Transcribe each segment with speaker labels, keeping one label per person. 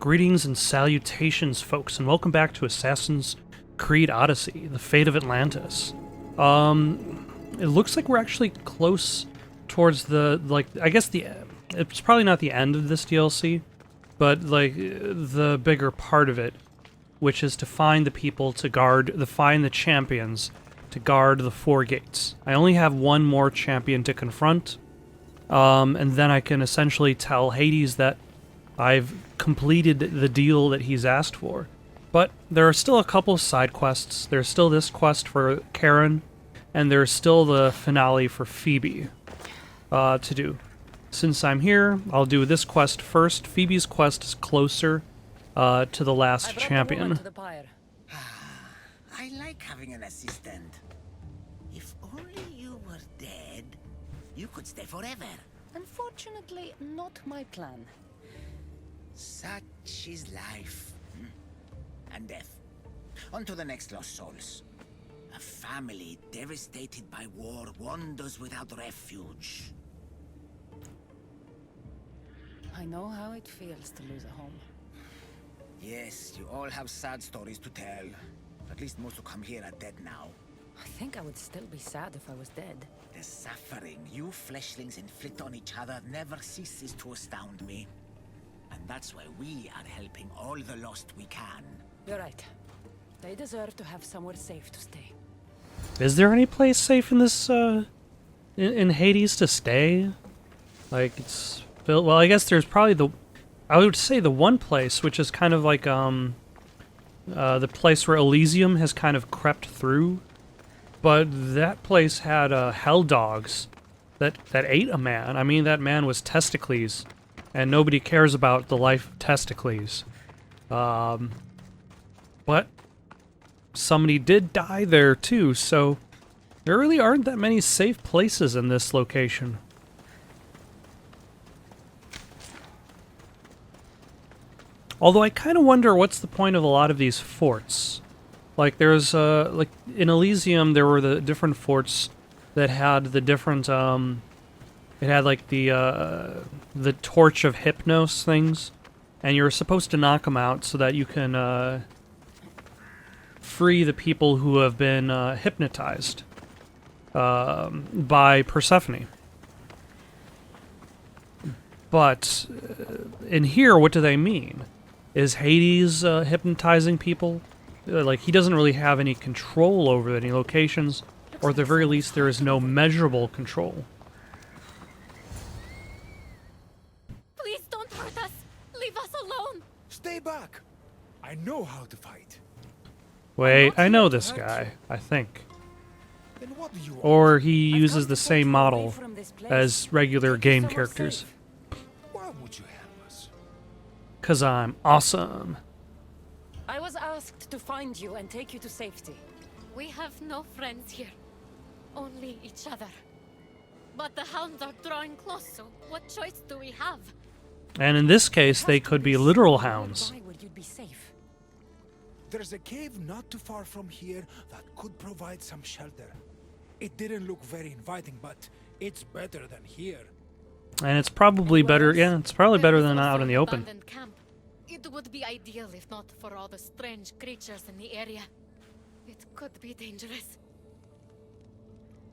Speaker 1: Greetings and salutations, folks, and welcome back to Assassin's Creed Odyssey, the fate of Atlantis. It looks like we're actually close towards it's probably not the end of this DLC, but, the bigger part of it, which is to find the people to find the champions to guard the 4 gates. I only have one more champion to confront, and then I can essentially tell Hades that I've completed the deal that he's asked for. But there are still a couple of side quests. There's still this quest for Karen, and there's still the finale for Phoebe to do. Since I'm here, I'll do this quest first. Phoebe's quest is closer to the last champion.
Speaker 2: I like having an assistant. If only you were dead, you could stay forever.
Speaker 3: Unfortunately, not my plan.
Speaker 2: Such is life. And death. On to the next lost souls. A family devastated by war wanders without refuge.
Speaker 3: I know how it feels to lose a home.
Speaker 2: Yes, you all have sad stories to tell. At least most who come here are dead now.
Speaker 3: I think I would still be sad if I was dead.
Speaker 2: The suffering you fleshlings inflict on each other never ceases to astound me. And that's why we are helping all the lost we can.
Speaker 3: You're right. They deserve to have somewhere safe to stay.
Speaker 1: Is there any place safe in this, in Hades to stay? Like, it's built... Well, I guess there's probably I would say the one place, which is kind of like, the place where Elysium has kind of crept through. But that place had, hell dogs that ate a man. I mean, that man was Testicles. And nobody cares about the life of Testicles. But somebody did die there too, so there really aren't that many safe places in this location. Although I kind of wonder what's the point of a lot of these forts. Like there's like in Elysium there were the different forts that had the different it had like the torch of Hypnos things, and you're supposed to knock them out so that you can free the people who have been hypnotized by Persephone. But in here, what do they mean? Is Hades hypnotizing people? Like, he doesn't really have any control over any locations, or at the very least, there is no measurable control.
Speaker 4: Please don't hurt us! Leave us alone!
Speaker 5: Stay back! I know how to fight.
Speaker 1: Wait, I know this guy, I think.
Speaker 5: Then what do you want?
Speaker 1: Or he uses the same model as regular game characters.
Speaker 5: Why would you help us?
Speaker 1: 'Cause I'm awesome.
Speaker 3: I was asked to find you and take you to safety.
Speaker 4: We have no friends here. Only each other. But the hounds are drawing close, so what choice do we have?
Speaker 1: And in this case, they could be literal hounds.
Speaker 3: Where you'd be safe.
Speaker 5: There's a cave not too far from here that could provide some shelter. It didn't look very inviting, but it's better than here.
Speaker 1: And it's probably better, yeah, it's probably
Speaker 4: There
Speaker 1: better
Speaker 4: is
Speaker 1: than
Speaker 4: also
Speaker 1: out in the
Speaker 4: an
Speaker 1: open.
Speaker 4: abandoned camp. It would be ideal if not for all the strange creatures in the area. It could be dangerous.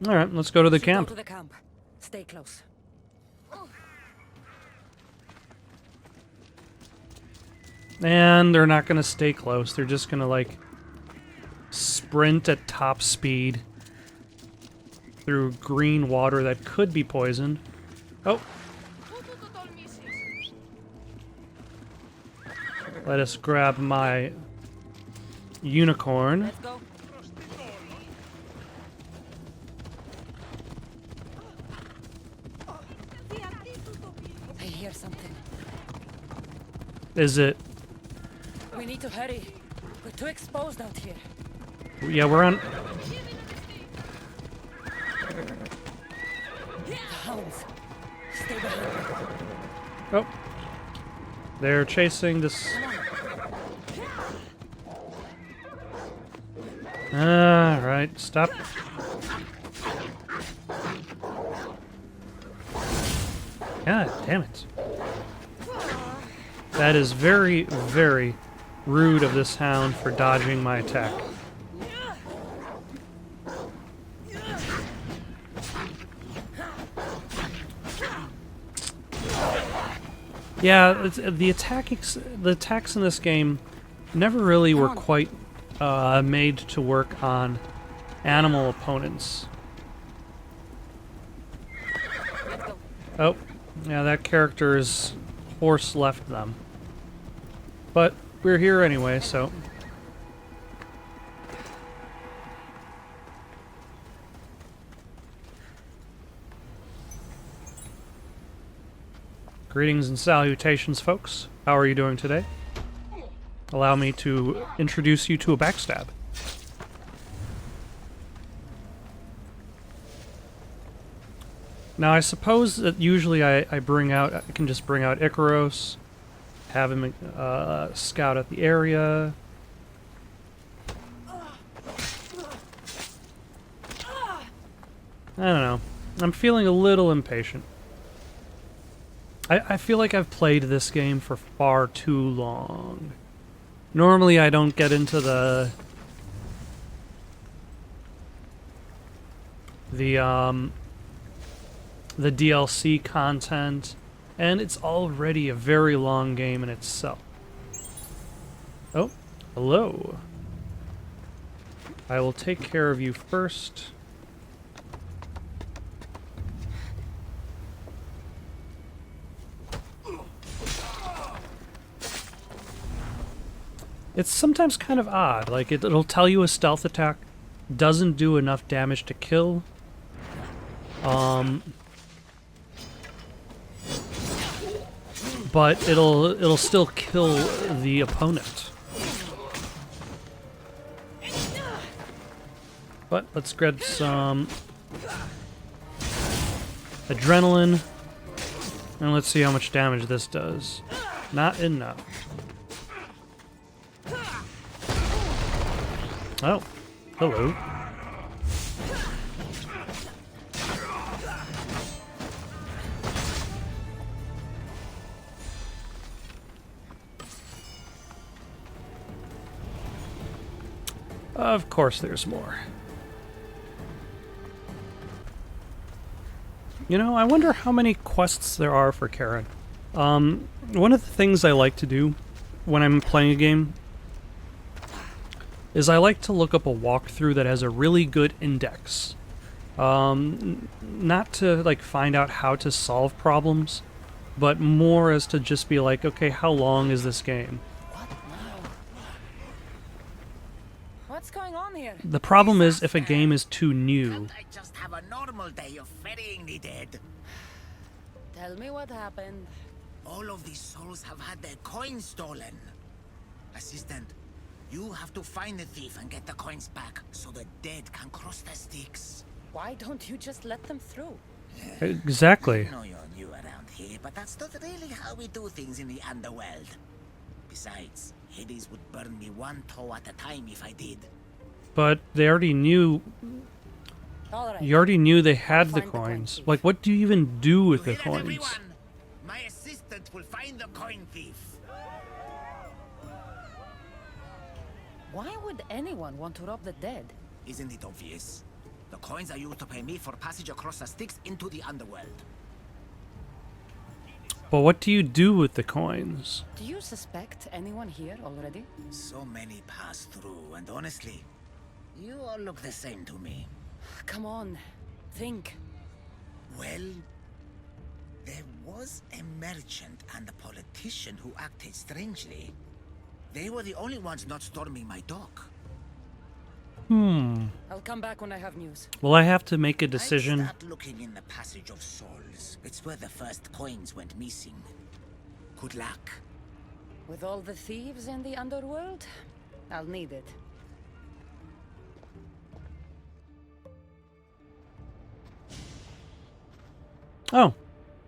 Speaker 1: Alright, let's go to the camp.
Speaker 3: Go to the camp. Stay close.
Speaker 1: And they're not gonna stay close, they're just gonna, like, sprint at top speed through green water that could be poisoned. Oh! Let us grab my unicorn.
Speaker 3: Let's go. I hear something.
Speaker 1: Is it...
Speaker 3: We need to hurry. We're too exposed out here.
Speaker 1: Yeah, we're on...
Speaker 3: The hounds. Stay behind.
Speaker 1: Oh. They're chasing this... Alright, stop. God damn it. That is very, very rude of this hound for dodging my attack. Yeah, the attacks in this game never really were quite made to work on animal opponents. Oh, yeah, that character's horse left them. But we're here anyway, so... Greetings and salutations, folks. How are you doing today? Allow me to introduce you to a backstab. Now, I suppose that usually I can just bring out Icaros, have him scout out the area. I don't know. I'm feeling a little impatient. I feel like I've played this game for far too long. Normally I don't get into the DLC content, and it's already a very long game in itself. Oh, hello. I will take care of you first. It's sometimes kind of odd, like it'll tell you a stealth attack doesn't do enough damage to kill. But it'll still kill the opponent. But let's get some adrenaline, and let's see how much damage this does. Not enough. Oh, hello. Of course there's more. You know, I wonder how many quests there are for Karen. One of the things I like to do when I'm playing a game is I like to look up a walkthrough that has a really good index. Not to like find out how to solve problems, but more as to just be like, okay, how long is this game?
Speaker 3: What's going on here?
Speaker 1: The problem is if a game is too new.
Speaker 2: Can't I just have a normal day of ferrying the dead?
Speaker 3: Tell me what happened.
Speaker 2: All of these souls have had their coins stolen. Assistant, you have to find the thief and get the coins back so the dead can cross the Styx.
Speaker 3: Why don't you just let them through?
Speaker 1: Exactly.
Speaker 2: I know you're new around here, but that's not really how we do things in the underworld. Besides, Hades would burn me one toe at a time if I did.
Speaker 1: But they already knew.
Speaker 3: All right.
Speaker 1: You already knew they had the
Speaker 3: Find the coin
Speaker 1: coins.
Speaker 3: thief.
Speaker 1: Like, what do you even do with the
Speaker 2: You hear that,
Speaker 1: coins?
Speaker 2: everyone? My assistant will find the coin thief.
Speaker 3: Why would anyone want to rob the dead?
Speaker 2: Isn't it obvious? The coins are used to pay me for passage across the Styx into the underworld.
Speaker 1: But what do you do with the coins?
Speaker 3: Do you suspect anyone here already?
Speaker 2: So many pass through, and honestly, you all look the same to me.
Speaker 3: Come on, think.
Speaker 2: Well, there was a merchant and a politician who acted strangely. They were the only ones not storming my dock.
Speaker 3: I'll come back when I have news.
Speaker 1: Will I have to make a
Speaker 2: I'd
Speaker 1: decision?
Speaker 2: start looking in the Passage of Souls. It's where the first coins went missing. Good luck.
Speaker 3: With all the thieves in the underworld, I'll need it.
Speaker 1: Oh,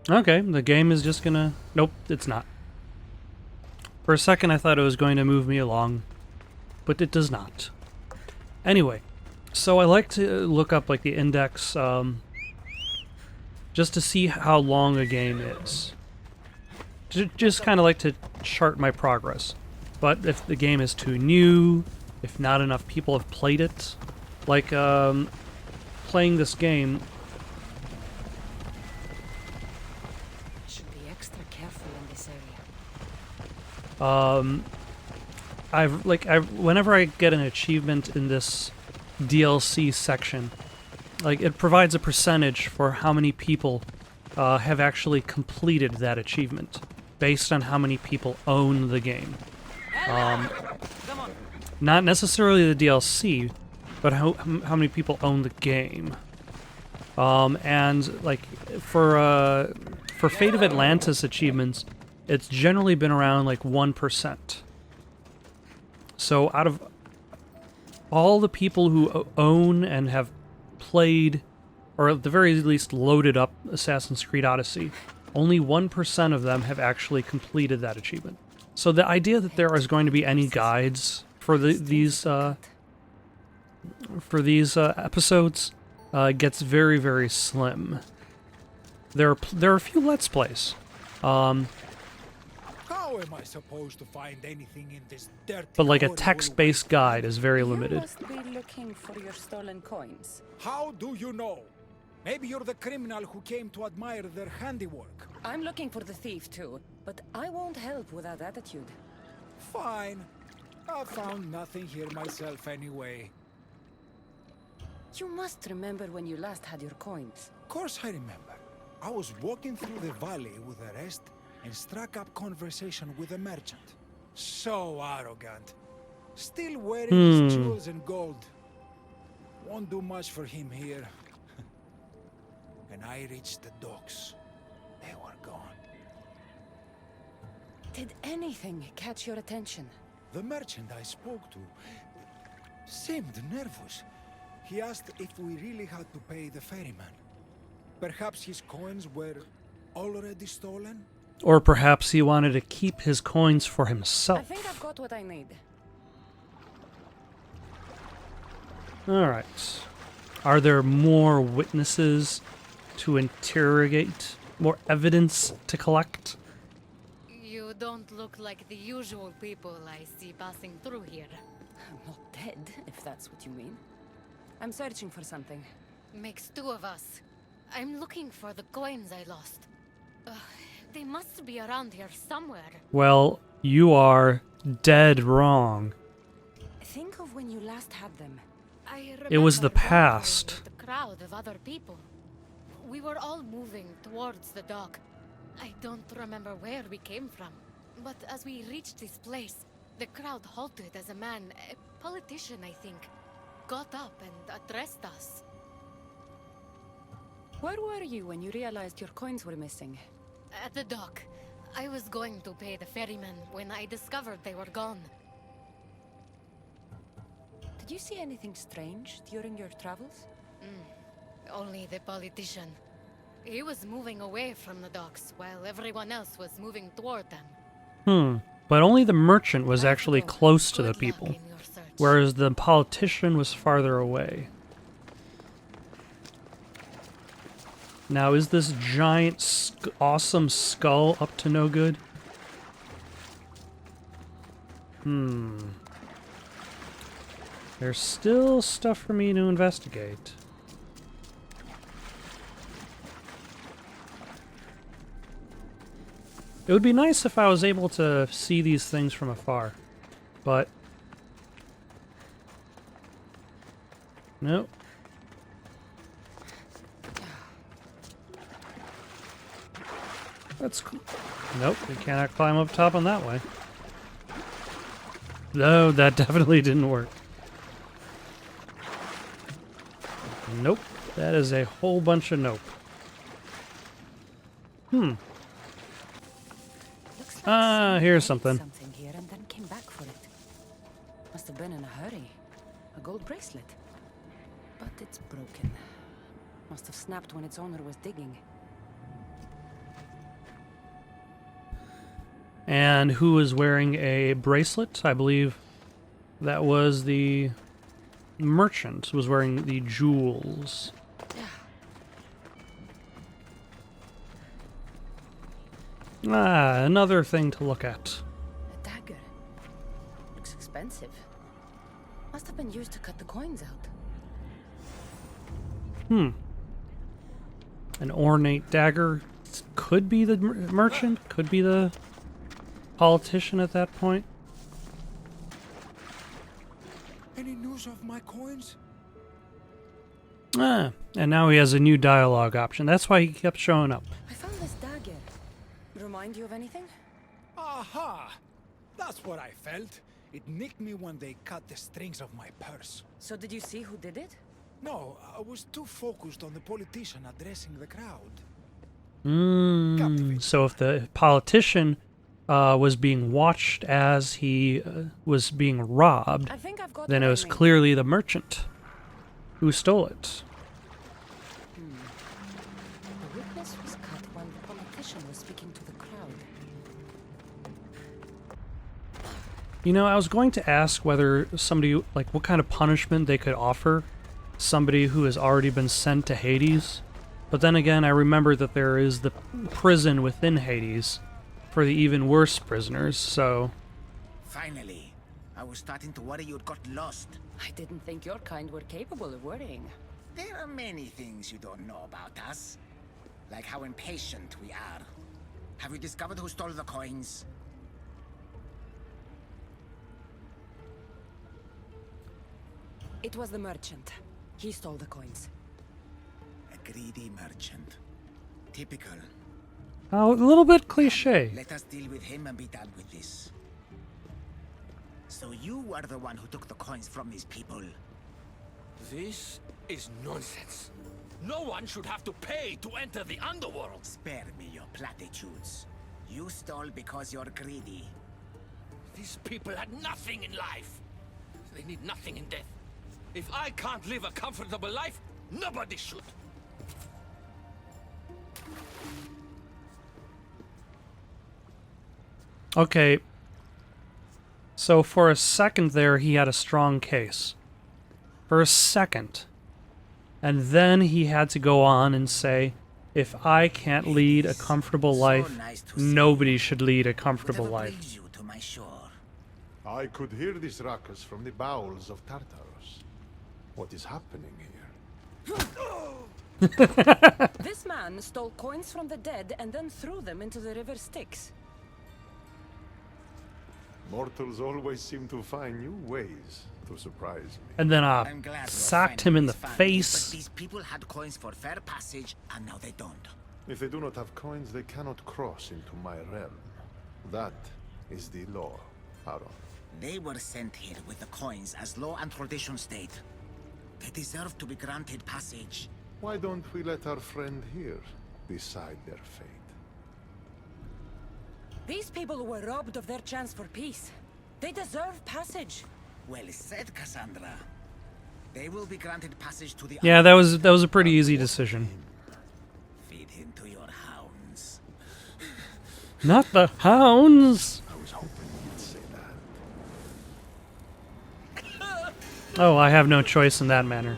Speaker 1: okay. The game is just gonna... Nope, it's not. For a second I thought it was going to move me along, but it does not. Anyway, so I like to look up like the index just to see how long a game is. Just kind of like to chart my progress. But if the game is too new, if not enough people have played it, like playing this game,
Speaker 3: Should be extra careful in this area.
Speaker 1: whenever I get an achievement in this DLC section, like it provides a percentage for how many people have actually completed that achievement based on how many people own the game. Not necessarily the DLC, but how many people own the game. And like for Fate of Atlantis achievements, it's generally been around like 1%. So out of all the people who own and have played, or at the very least loaded up Assassin's Creed Odyssey, only 1% of them have actually completed that achievement. So the idea that there is going to be any guides for these episodes gets very, very slim. There are a few Let's Plays.
Speaker 5: How am I supposed to find anything in this dirty
Speaker 1: But like a
Speaker 5: horrible
Speaker 1: text-based guide is very
Speaker 3: You
Speaker 1: limited.
Speaker 3: must be looking for your stolen coins.
Speaker 5: How do you know? Maybe you're the criminal who came to admire their handiwork.
Speaker 3: I'm looking for the thief too, but I won't help with that attitude.
Speaker 5: Fine. I found nothing here myself anyway.
Speaker 3: You must remember when you last had your coins.
Speaker 5: Of course I remember. I was walking through the valley with the rest and struck up conversation with a merchant. So arrogant. Still wearing his jewels and gold. Won't do much for him here. And I reached the docks. They were gone.
Speaker 3: Did anything catch your attention?
Speaker 5: The merchant I spoke to seemed nervous. He asked if we really had to pay the ferryman. Perhaps his coins were already stolen?
Speaker 1: Or perhaps he wanted to keep his coins for
Speaker 3: I
Speaker 1: himself.
Speaker 3: think I've got what I need.
Speaker 1: Alright. Are there more witnesses to interrogate? More evidence to collect?
Speaker 4: You don't look like the usual people I see passing through here.
Speaker 3: I'm not dead, if that's what you mean. I'm searching for something.
Speaker 4: Makes two of us. I'm looking for the coins I lost. They must be around here somewhere.
Speaker 1: Well, you are dead wrong.
Speaker 3: Think of when you last had them.
Speaker 4: I
Speaker 1: It was the
Speaker 4: remember wandering
Speaker 1: past.
Speaker 4: with a crowd of other people. We were all moving towards the dock. I don't remember where we came from, but as we reached this place, the crowd halted as a man, a politician I think, got up and addressed us.
Speaker 3: Where were you when you realized your coins were missing?
Speaker 4: At the dock, I was going to pay the ferryman when I discovered they were gone.
Speaker 3: Did you see anything strange during your travels?
Speaker 4: Only the politician. He was moving away from the docks while everyone else was moving toward them.
Speaker 1: But only the merchant was actually
Speaker 4: Go.
Speaker 1: close to
Speaker 4: Good
Speaker 1: the
Speaker 4: luck
Speaker 1: people,
Speaker 4: in your search.
Speaker 1: whereas the politician was farther away. Now, is this giant, awesome skull up to no good? There's still stuff for me to investigate. It would be nice if I was able to see these things from afar, but... Nope. That's cool. Nope, we cannot climb up top on that way. No, that definitely didn't work. Nope, that is a whole bunch of nope.
Speaker 3: Looks like
Speaker 1: Here's
Speaker 3: someone
Speaker 1: something.
Speaker 3: made something here and then came back for it. Must have been in a hurry. A gold bracelet. But it's broken. Must have snapped when its owner was digging.
Speaker 1: And who was wearing a bracelet? I believe that was the merchant was wearing the jewels. Another thing to look at.
Speaker 3: expensive. Must have been used to cut the coins out.
Speaker 1: An ornate dagger could be the merchant, could be the politician at that point.
Speaker 5: Any news of my coins?
Speaker 1: Ah, and now he has a new dialogue option. That's why he kept showing up.
Speaker 3: I found this dagger. Remind you of anything?
Speaker 5: Aha! That's what I felt. It nicked me when they cut the strings of my purse.
Speaker 3: So did you see who did it?
Speaker 5: No, I was too focused on the politician addressing the crowd.
Speaker 1: So if the politician was being watched as he was being robbed,
Speaker 3: I think I've got
Speaker 1: then
Speaker 3: what
Speaker 1: it
Speaker 3: I
Speaker 1: was
Speaker 3: mean.
Speaker 1: clearly the merchant who stole it.
Speaker 3: The witness was cut when the politician was speaking to the crowd.
Speaker 1: You know, I was going to ask whether somebody, like, what kind of punishment they could offer somebody who has already been sent to Hades. But then again, I remember that there is the prison within Hades for the even worse prisoners, so...
Speaker 2: Finally, I was starting to worry you'd got lost.
Speaker 3: I didn't think your kind were capable of worrying.
Speaker 2: There are many things you don't know about us. Like how impatient we are. Have you discovered who stole the coins?
Speaker 3: It was the merchant. He stole the coins.
Speaker 2: A greedy merchant. Typical.
Speaker 1: Oh, a little bit cliche.
Speaker 2: Let us deal with him and be done with this. So you are the one who took the coins from these people.
Speaker 6: This is nonsense. No one should have to pay to enter the underworld.
Speaker 2: Spare me your platitudes. You stole because you're greedy.
Speaker 6: These people had nothing in life. They need nothing in death. If I can't live a comfortable life, nobody should.
Speaker 1: Okay. So for a second there, he had a strong case. For a second. And then he had to go on and say, if I can't lead a comfortable life,
Speaker 2: nice to see
Speaker 1: nobody should lead a comfortable
Speaker 2: Whatever
Speaker 1: life.
Speaker 2: brings you to my shore.
Speaker 7: I could hear this ruckus from the bowels of Tartarus. What is happening here?
Speaker 3: This man stole coins from the dead and then threw them into the river Styx.
Speaker 7: Mortals always seem to find new ways to surprise me.
Speaker 1: And then
Speaker 2: I'm glad you're
Speaker 1: socked
Speaker 2: finding
Speaker 1: him in the
Speaker 2: this fun,
Speaker 1: face.
Speaker 2: But these people had coins for fair passage, and now they don't.
Speaker 7: If they do not have coins, they cannot cross into my realm. That is the law, Aaron.
Speaker 2: They were sent here with the coins as law and tradition state. They deserve to be granted passage.
Speaker 7: Why don't we let our friend here decide their fate?
Speaker 3: These people were robbed of their chance for peace. They deserve passage.
Speaker 2: Well said, Cassandra. They will be granted passage to the
Speaker 1: Yeah, that was a pretty easy decision.
Speaker 2: Feed him to your hounds.
Speaker 1: Not the hounds!
Speaker 7: I was hoping you'd say that.
Speaker 1: Oh, I have no choice in that manner.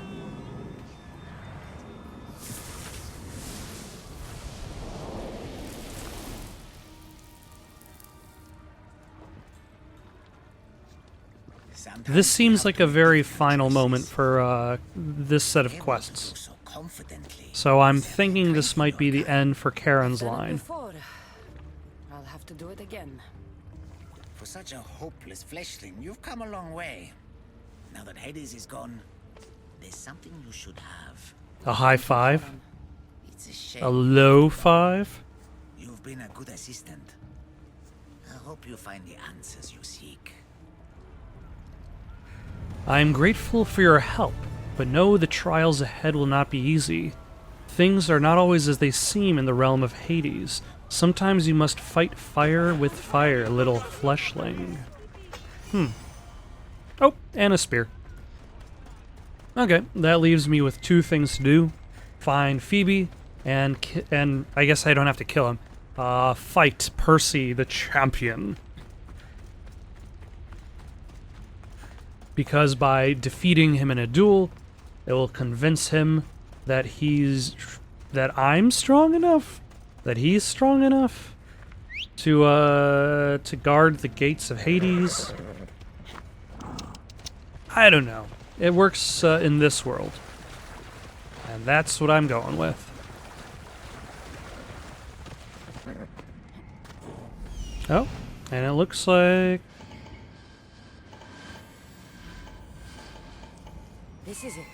Speaker 2: Sometimes
Speaker 1: This
Speaker 2: we
Speaker 1: seems
Speaker 2: have
Speaker 1: like
Speaker 2: to
Speaker 1: a
Speaker 2: make
Speaker 1: very
Speaker 2: difficult
Speaker 1: final
Speaker 2: choices.
Speaker 1: moment for this set of
Speaker 2: Able to
Speaker 1: quests.
Speaker 2: do so confidently.
Speaker 1: So I'm
Speaker 2: Is every
Speaker 1: thinking this
Speaker 2: kind
Speaker 1: might be
Speaker 2: your
Speaker 1: the
Speaker 2: kind.
Speaker 1: end for Karen's
Speaker 3: Done it
Speaker 1: line.
Speaker 3: before. I'll have to do it again.
Speaker 2: For such a hopeless fleshling, you've come a long way. Now that Hades is gone, there's something you should have.
Speaker 1: A high five?
Speaker 2: It's a shame.
Speaker 1: A low five?
Speaker 2: You've been a good assistant. I hope you find the answers you seek.
Speaker 1: I am grateful for your help, but know the trials ahead will not be easy. Things are not always as they seem in the realm of Hades. Sometimes you must fight fire with fire, little fleshling. Oh, and a spear. Okay, that leaves me with two things to do. Find Phoebe, and I guess I don't have to kill him. Fight Percy the champion. Because by defeating him in a duel, it will convince him that I'm strong enough, that he's strong enough to guard the gates of Hades. I don't know. It works in this world. And that's what I'm going with. Oh, and it looks like...
Speaker 3: This is it.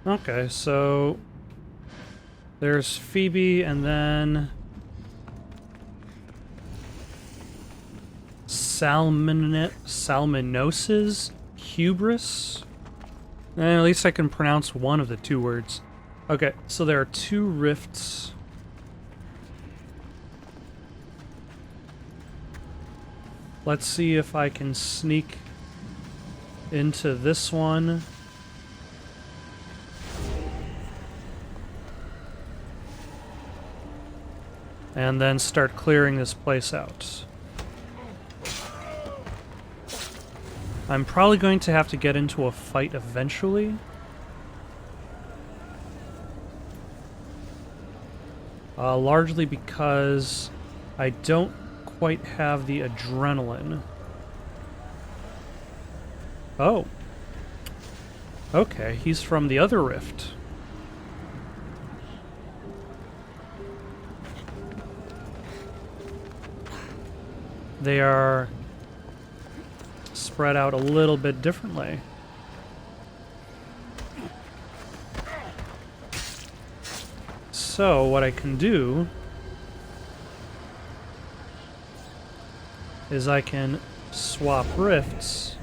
Speaker 1: Okay, so... There's Phoebe, and then... Salminosis? Hubris? At least I can pronounce one of the two words. Okay, so there are 2 rifts. Let's see if I can sneak into this one. And then start clearing this place out. I'm probably going to have to get into a fight eventually. Largely because I don't quite have the adrenaline. Oh. Okay, he's from the other rift. They are spread out a little bit differently. So what I can do is I can swap rifts.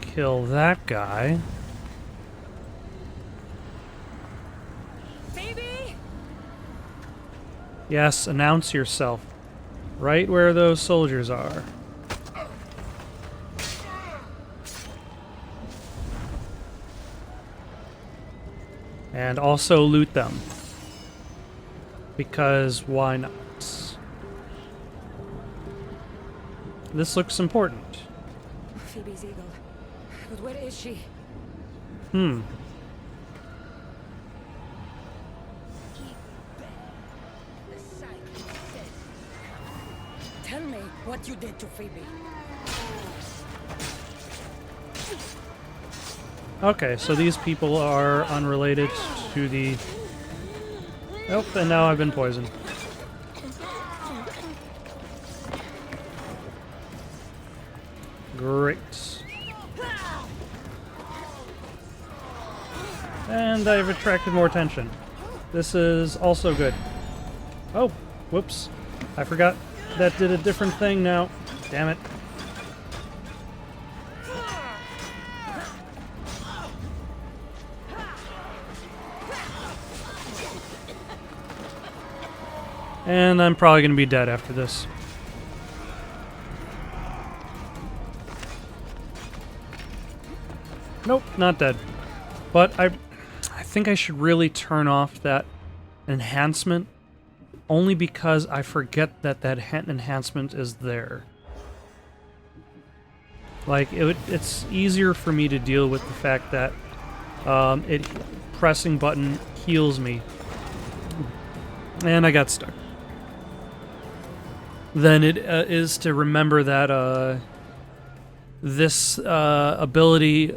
Speaker 1: Kill that guy.
Speaker 3: Phoebe!
Speaker 1: Yes, announce yourself. Right where those soldiers are. And also loot them. Because why not? This looks important.
Speaker 3: Phoebe's eagle. But where is she? Tell me what you did to Phoebe.
Speaker 1: Okay, so these people are unrelated to the... Oh, and now I've been poisoned. Great. And I've attracted more attention. This is also good. Oh, whoops. I forgot that did a different thing now. Damn it. And I'm probably going to be dead after this. Nope, not dead. But I think I should really turn off that enhancement, only because I forget that enhancement is there. Like, it's easier for me to deal with the fact that pressing button heals me. And I got stuck. Than it is to remember that this ability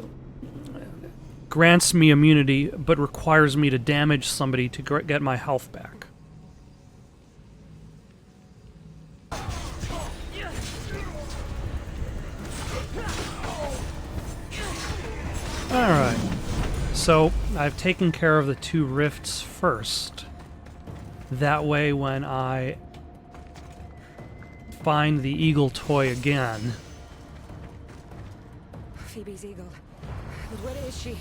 Speaker 1: grants me immunity, but requires me to damage somebody to get my health back. Alright, so I've taken care of the 2 rifts first. That way when I find the eagle toy again...
Speaker 3: Phoebe's eagle. But where is she?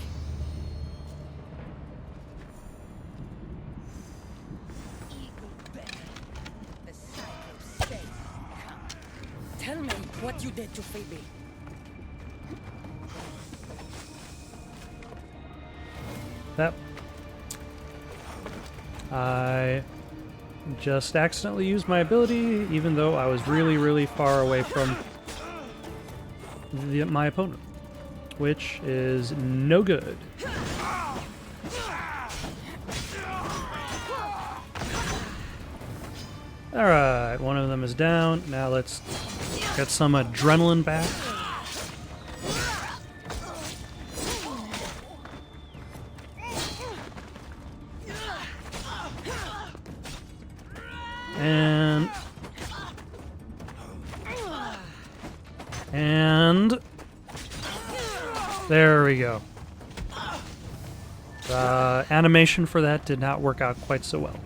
Speaker 3: Tell me what you did to Phoebe.
Speaker 1: That... I just accidentally used my ability, even though I was really, really far away from my opponent. Which is no good. Alright, one of them is down. Now let's get some adrenaline back. And there we go. The animation for that did not work out quite so well.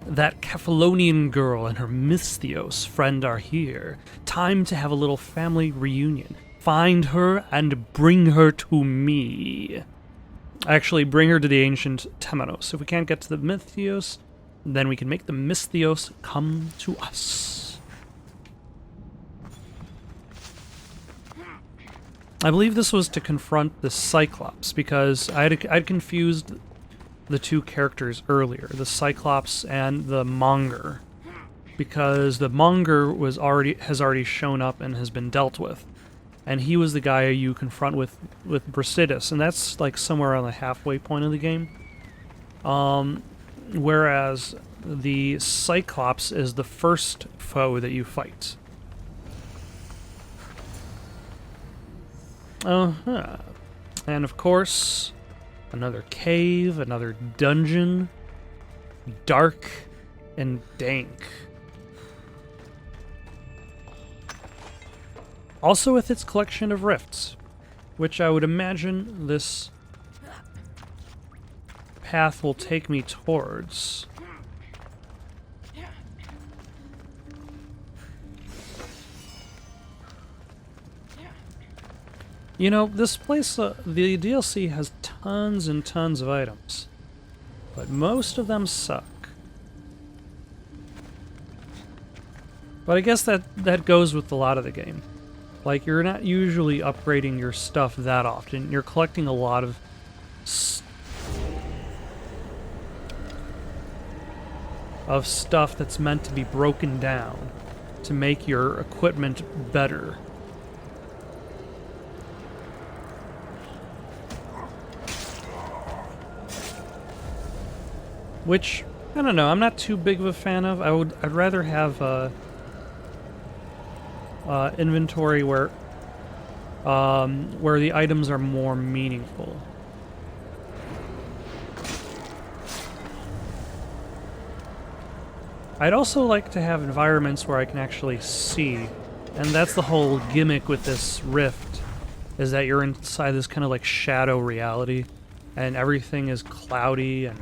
Speaker 1: That Cephalonian girl and her Misthios friend are here. Time to have a little family reunion. Find her and bring her to me. Actually, bring her to the ancient Temenos. If we can't get to the Misthios, then we can make the Misthios come to us. I believe this was to confront the Cyclops, because I'd confused the two characters earlier, the Cyclops and the Monger, because the Monger has already shown up and has been dealt with, and he was the guy you confront with Brasidas, and that's like somewhere on the halfway point of the game. Whereas the Cyclops is the first foe that you fight. Uh-huh. And of course, another cave, another dungeon, dark and dank. Also with its collection of rifts, which I would imagine this path will take me towards. You know, this place, the DLC has tons and tons of items, but most of them suck. But I guess that goes with a lot of the game. Like, you're not usually upgrading your stuff that often. You're collecting a lot of stuff that's meant to be broken down to make your equipment better. Which, I don't know, I'm not too big of a fan of. I'd rather have inventory where the items are more meaningful. I'd also like to have environments where I can actually see, and that's the whole gimmick with this rift, is that you're inside this kind of like shadow reality, and everything is cloudy and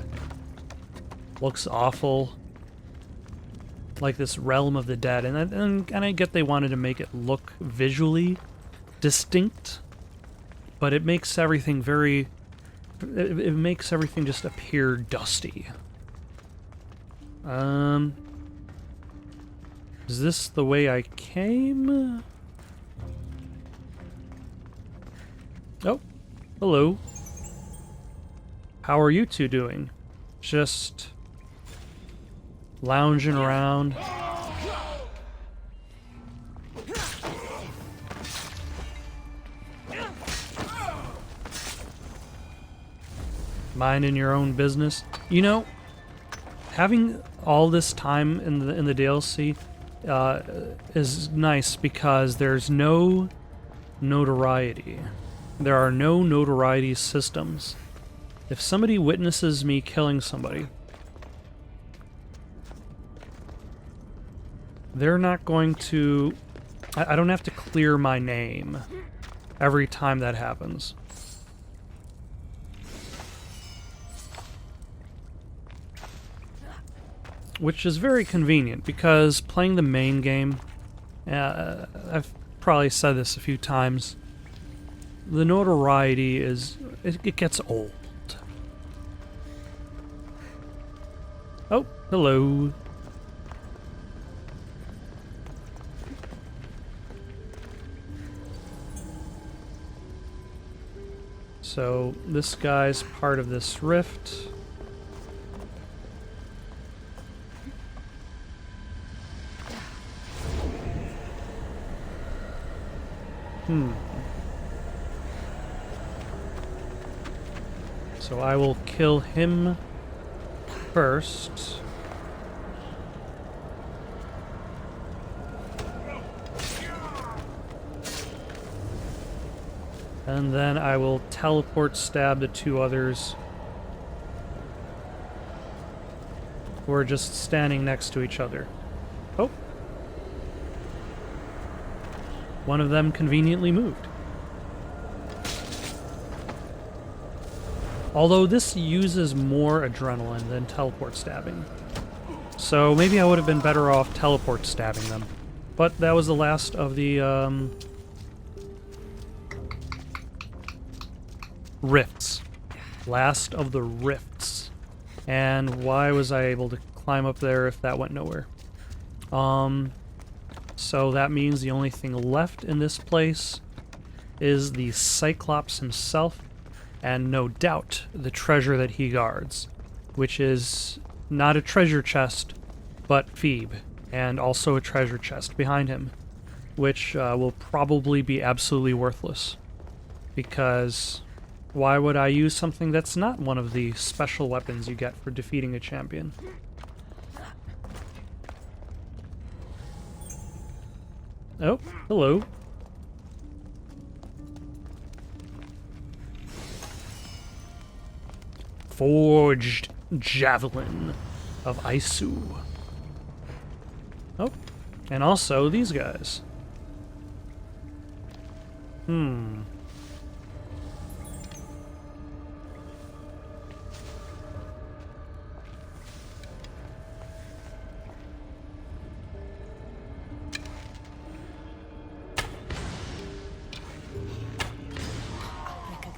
Speaker 1: looks awful, like this realm of the dead, and I get they wanted to make it look visually distinct, but it makes everything it makes everything just appear dusty. Is this the way I came? Oh, hello. How are you two doing? Just lounging around. Minding your own business. You know, having all this time in the DLC is nice because there's no notoriety. There are no notoriety systems. If somebody witnesses me killing somebody, they're not going to... I don't have to clear my name every time that happens. Which is very convenient, because playing the main game, I've probably said this a few times, the notoriety is... it gets old. Oh, hello. So, this guy's part of this rift. So I will kill him first. And then I will teleport stab the two others who are just standing next to each other. Oh. One of them conveniently moved. Although this uses more adrenaline than teleport stabbing. So maybe I would have been better off teleport stabbing them. But that was the last of the rifts. Last of the rifts. And why was I able to climb up there if that went nowhere? So that means the only thing left in this place is the Cyclops himself, and no doubt the treasure that he guards, which is not a treasure chest, but Phoebe, and also a treasure chest behind him, which will probably be absolutely worthless, because why would I use something that's not one of the special weapons you get for defeating a champion? Oh, hello. Forged Javelin of Isu. Oh, and also these guys.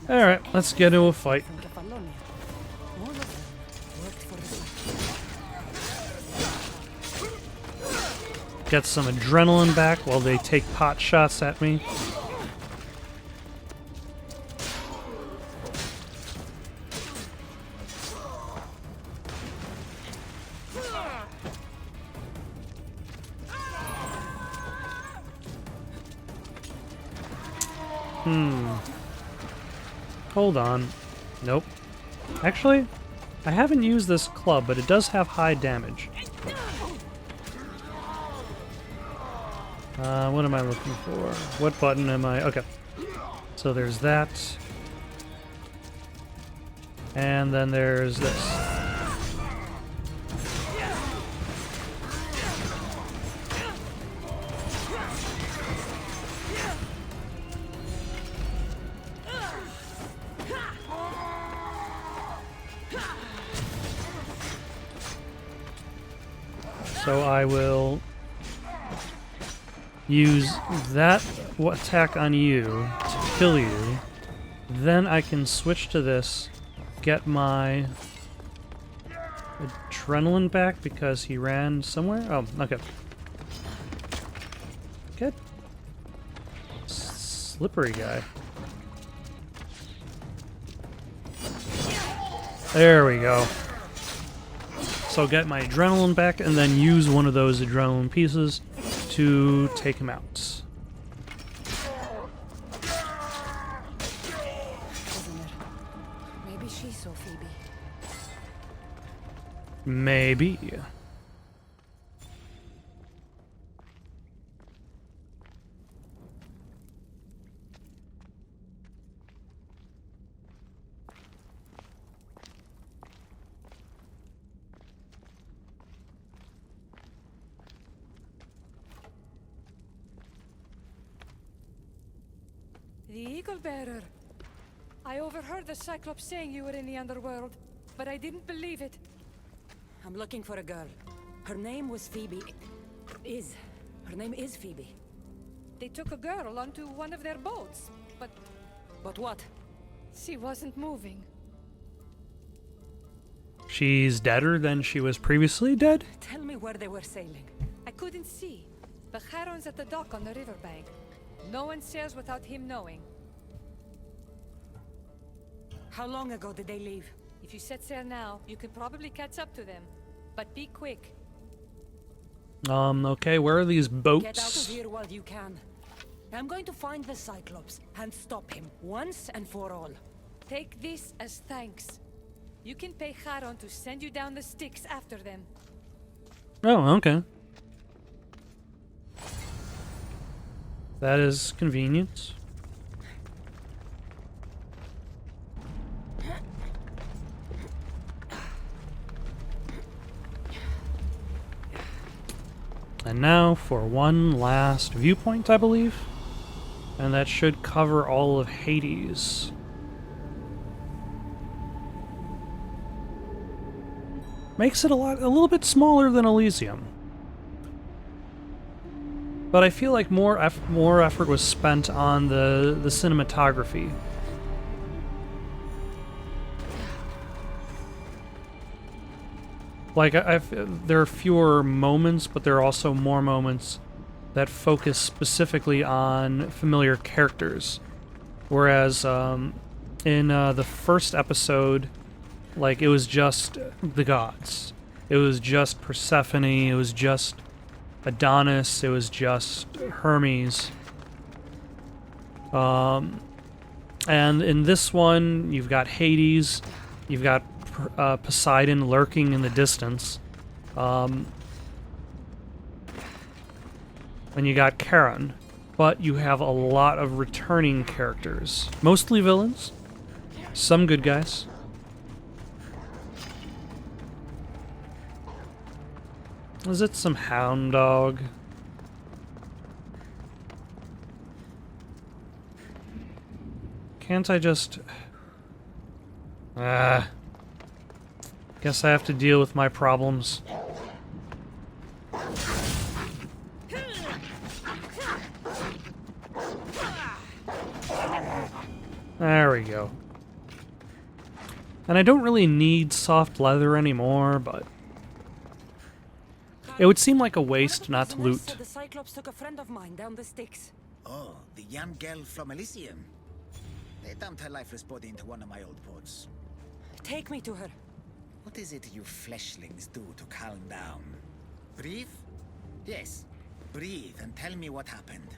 Speaker 1: Alright, let's get into a fight. Get some adrenaline back while they take pot shots at me. Hold on. Nope. Actually, I haven't used this club, but it does have high damage. What am I looking for? What button am I? Okay. So there's that. And then there's this. So I will use that attack on you to kill you. Then I can switch to this, get my adrenaline back because he ran somewhere. Oh, okay. Good. Slippery guy. There we go. So get my adrenaline back and then use one of those adrenaline pieces to take him out.
Speaker 3: Maybe she saw Phoebe.
Speaker 1: Maybe.
Speaker 8: The Eagle Bearer. I overheard the Cyclops saying you were in the underworld, but I didn't believe it.
Speaker 3: I'm looking for a girl. Her name was Phoebe. Her name is Phoebe.
Speaker 8: They took a girl onto one of their boats, but
Speaker 3: But what?
Speaker 8: she wasn't moving.
Speaker 1: She's deader than she was previously dead?
Speaker 3: Tell me where they were sailing.
Speaker 8: I couldn't see. The Charon's at the dock on the riverbank. No one sails without him knowing.
Speaker 3: How long ago did they leave?
Speaker 8: If you set sail now, you can probably catch up to them. But be quick.
Speaker 1: Okay, where are these boats?
Speaker 3: Get out of here while you can. I'm going to find the Cyclops and stop him once and for all.
Speaker 8: Take this as thanks. You can pay Charon to send you down the Styx after them.
Speaker 1: Oh, okay. That is convenient. And now for one last viewpoint, I believe. And that should cover all of Hades. Makes it a little bit smaller than Elysium. But I feel like more effort was spent on the cinematography. Like, there are fewer moments, but there are also more moments that focus specifically on familiar characters. Whereas in the first episode, like, it was just the gods. It was just Persephone, it was just Adonis, it was just Hermes. And in this one, you've got Hades, you've got Poseidon lurking in the distance, and you got Charon, but you have a lot of returning characters, mostly villains, some good guys. Is it some hound dog? Can't I just... Guess I have to deal with my problems. There we go. And I don't really need soft leather anymore, but... It would seem like a waste not to loot.
Speaker 3: The Cyclops took a friend of mine down the Styx.
Speaker 2: Oh, the young girl from Elysium. They dumped her lifeless body into one of my old ports.
Speaker 3: Take me to her.
Speaker 2: What is it you fleshlings do to calm down? Breathe? Yes, breathe and tell me what happened.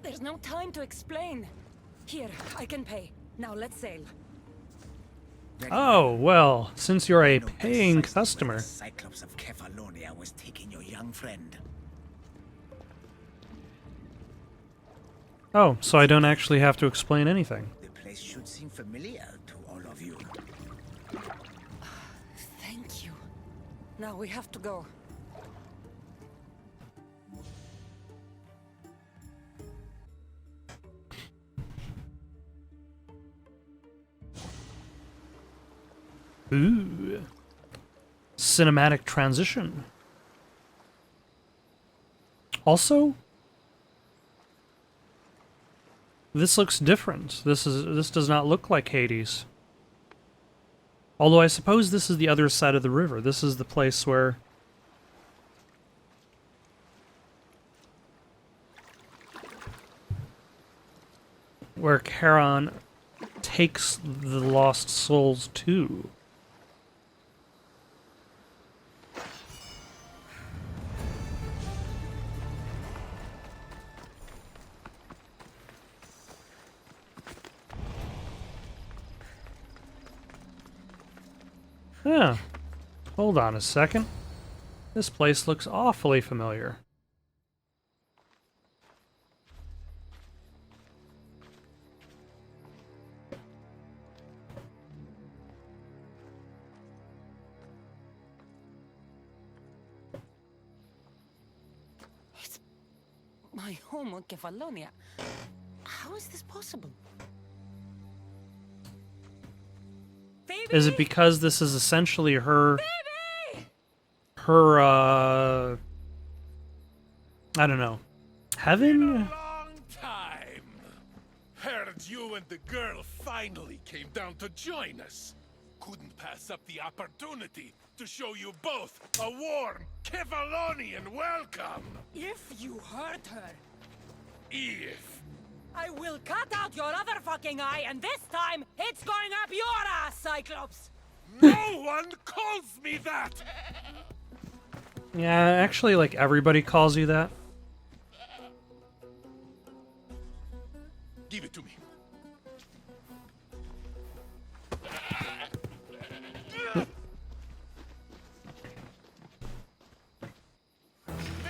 Speaker 3: There's no time to explain. Here, I can pay. Now let's sail.
Speaker 1: Oh, well, since you're a
Speaker 2: Know
Speaker 1: paying
Speaker 2: precisely where
Speaker 1: customer.
Speaker 2: the Cyclops of Kefalonia was taking your young friend.
Speaker 1: Oh, so I don't actually have to explain anything.
Speaker 2: The place should seem familiar to all of you.
Speaker 3: Thank you. Now we have to go.
Speaker 1: Ooh. Cinematic transition. Also, this looks different. This does not look like Hades. Although I suppose this is the other side of the river. This is the place where Charon takes the lost souls to. Yeah. Hold on a second. This place looks awfully familiar.
Speaker 3: It's my home on Kefalonia. How is this possible? Phoebe!
Speaker 1: Is it because this is essentially her...
Speaker 3: Phoebe!
Speaker 1: I don't know. Heaven?
Speaker 6: Long time. Heard you and the girl finally came down to join us. Couldn't pass up the opportunity to show you both a warm Kefalonian welcome.
Speaker 3: If you hurt her,
Speaker 6: If
Speaker 3: I will cut out your other fucking eye, and this time, it's going up your ass, Cyclops!
Speaker 6: no one calls me that.
Speaker 1: Yeah, actually, like, everybody calls you that.
Speaker 6: Give it to me.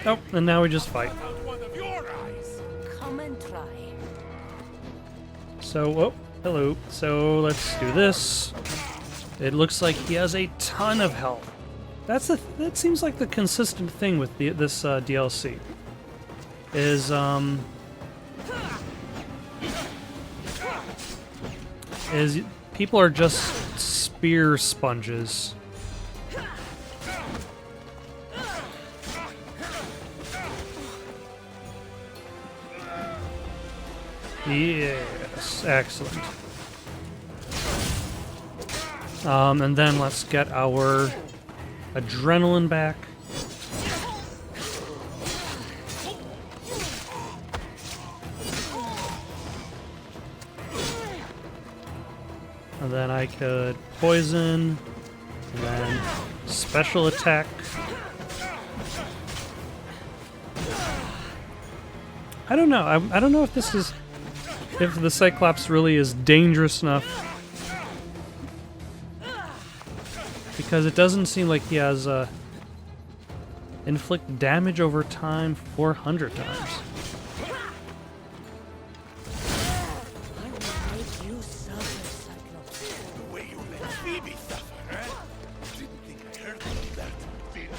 Speaker 1: Oh, and now we just fight.
Speaker 6: Out one of your eyes.
Speaker 3: Come and try.
Speaker 1: So, oh, hello. So let's do this. It looks like he has a ton of health. That seems like the consistent thing with this DLC. Is people are just spear sponges. Yes, excellent. And then let's get our adrenaline back. And then I could poison, and then special attack. I don't know. I don't know if this is... if the Cyclops really is dangerous enough. Because it doesn't seem like he has inflict damage over time 400 times.
Speaker 3: I will make you suffer, Cyclops.
Speaker 6: The way you let Phoebe suffer, huh? Didn't think I heard about that, did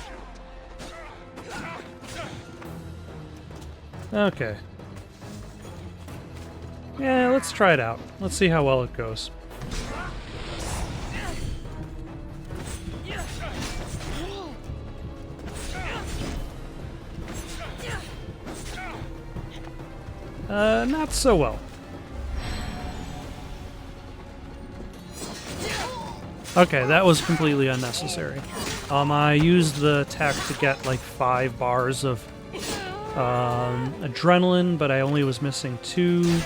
Speaker 6: you?
Speaker 1: Okay. Yeah, let's try it out. Let's see how well it goes. Not so well. Okay, that was completely unnecessary. I used the attack to get like 5 bars of adrenaline, but I only was missing 2.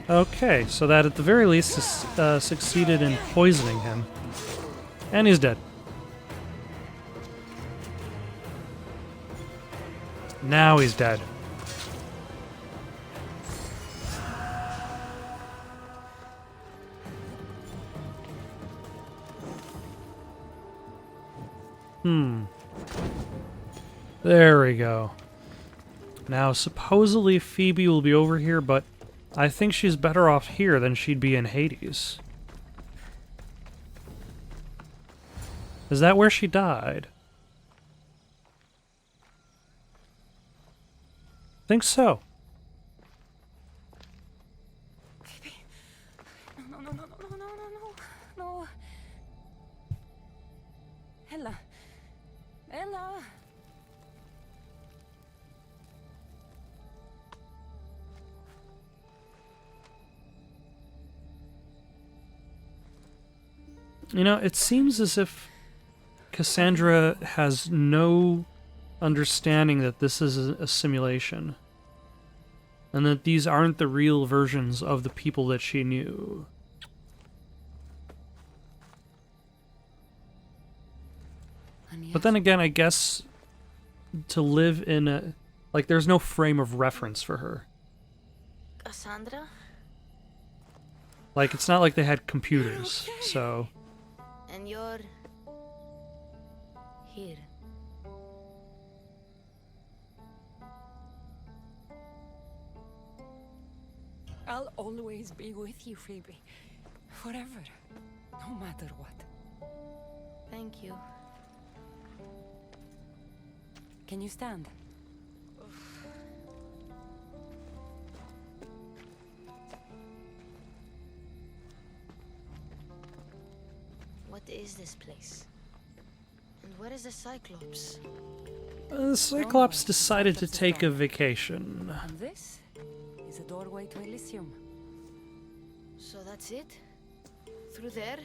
Speaker 1: Okay, so that at the very least succeeded in poisoning him. And he's dead. Now he's dead. There we go. Now, supposedly Phoebe will be over here, but I think she's better off here than she'd be in Hades. Is that where she died? Think so.
Speaker 3: Phoebe. No, no, no, no, no, no, no, no, no. Ella. Ella.
Speaker 1: You know, it seems as if Cassandra has no understanding that this is a simulation. And that these aren't the real versions of the people that she knew. But then again, I guess to live in a... like, there's no frame of reference for her.
Speaker 4: Cassandra?
Speaker 1: Like, it's not like they had computers, so...
Speaker 4: And you're... here.
Speaker 8: I'll always be with you, Phoebe. Forever. No matter what.
Speaker 4: Thank you.
Speaker 3: Can you stand?
Speaker 4: What is this place? And where is the Cyclops?
Speaker 1: The Cyclops decided to take a vacation.
Speaker 3: And this is a doorway to Elysium.
Speaker 4: So that's it? Through there?